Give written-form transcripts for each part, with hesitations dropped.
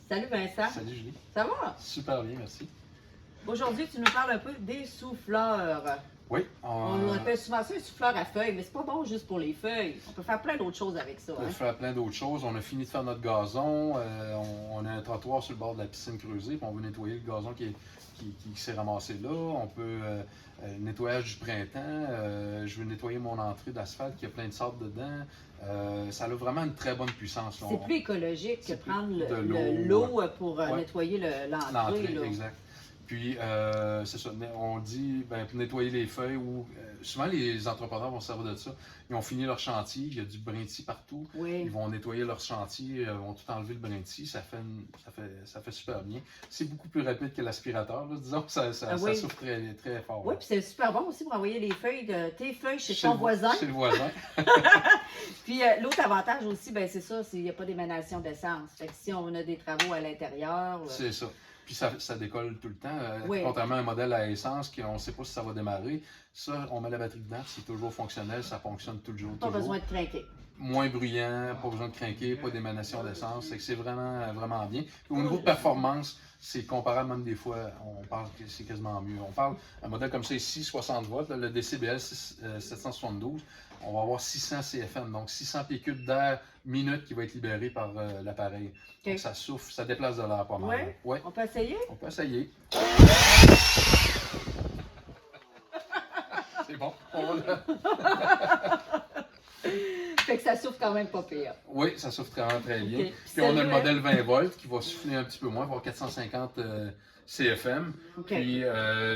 Salut Vincent. Salut Julie. Ça va? Super bien, merci. Aujourd'hui, tu nous parles un peu des souffleurs. Oui, On appelle souvent ça un souffleur à feuilles, mais c'est pas bon juste pour les feuilles. On peut faire plein d'autres choses avec ça. on peut Hein? faire plein d'autres choses. On a fini de faire notre gazon. On a un trottoir sur le bord de la piscine creusée. Puis on veut nettoyer le gazon qui s'est ramassé là. On peut nettoyage du printemps. Je veux nettoyer mon entrée d'asphalte qui a plein de sable dedans. Ça a vraiment une très bonne puissance. C'est plus écologique que prendre de l'eau pour Ouais. nettoyer l'entrée. L'entrée, exact. Puis, c'est ça, on dit, ben, pour nettoyer les feuilles, ou souvent les entrepreneurs vont se servir de ça. Ils ont fini leur chantier, il y a du brin-de-scie partout. Oui. Ils vont nettoyer leur chantier, vont tout enlever le brin-de-scie, ça fait super bien. C'est beaucoup plus rapide que l'aspirateur, là, disons, ça Oui. souffle très, très fort. Oui, là. puis c'est super bon aussi pour envoyer tes feuilles chez ton voisin. Chez le voisin. Puis l'autre avantage aussi, ben c'est ça, il n'y a pas d'émanation d'essence. Fait que si on a des travaux à l'intérieur. C'est ça. Puis ça décolle tout le temps. Oui. Contrairement à un modèle à essence, qu'on ne sait pas si ça va démarrer, ça, on met la batterie dedans, c'est toujours fonctionnel, ça fonctionne toujours. Pas besoin de craquer. Moins bruyant, pas besoin de craquer, pas d'émanation d'essence. C'est vraiment, vraiment bien. Puis au niveau de performance, c'est comparable même des fois, on parle que c'est quasiment mieux. On parle un modèle comme ça ici, 60 volts, là, le DCBL 772, on va avoir 600 CFM, donc 600 piqûres d'air minute qui va être libéré par l'appareil. Okay. Donc ça souffle, ça déplace de l'air pas mal. Ouais. Ouais. On peut essayer? On peut essayer. C'est bon. Fait que ça souffle quand même pas pire. Oui, ça souffle vraiment très bien. Okay. Puis on a le modèle 20 volts qui va souffler un petit peu moins, avoir 450 CFM. Okay. Puis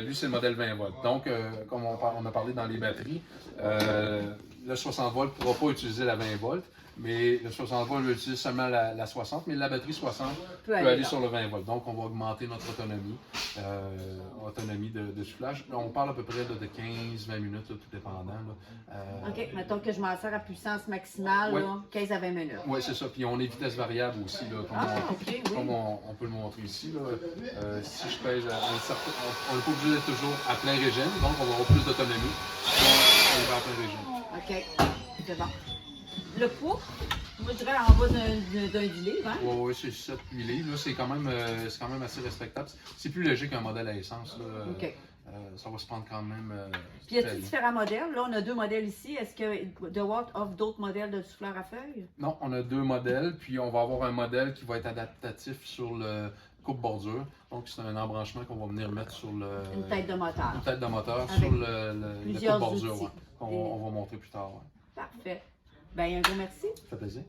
lui, c'est le modèle 20 volts. Donc, comme on a parlé dans les batteries, le 60 volts ne pourra pas utiliser la 20 volts, mais le 60 volts va utiliser seulement la 60, mais la batterie 60 peut aller sur le 20 volts. Donc, on va augmenter notre autonomie, de soufflage. Là, on parle à peu près de 15-20 minutes, là, tout dépendant. Là. OK, mettons que je m'en sers à puissance maximale, ouais. là, 15 à 20 minutes. Oui, c'est ça. Puis on est vitesse variable aussi, là, comme on peut le montrer ici. Là. Si je pèse à un certain... On n'est pas obligé d'être toujours à plein régime, donc on va avoir plus d'autonomie. On va à plein régime. OK, c'est bon. Le poids, moi je dirais en bas d'un 10 livres, hein? Oui, c'est 7-8 livres. C'est quand même assez respectable. C'est plus léger qu'un modèle à essence. Là. OK. Ça va se prendre quand même. Puis y a-t-il différents modèles? Là, on a 2 modèles ici. Est-ce que DeWalt offre d'autres modèles de souffleurs à feuilles? Non, on a 2 modèles, puis on va avoir un modèle qui va être adaptatif sur le coupe-bordure. Donc, c'est un embranchement qu'on va venir mettre sur le... Une tête de moteur. Une tête de moteur avec sur le coupe-bordure. Ouais. On va montrer plus tard. Ouais. Parfait. Ben un gros merci. Ça fait plaisir.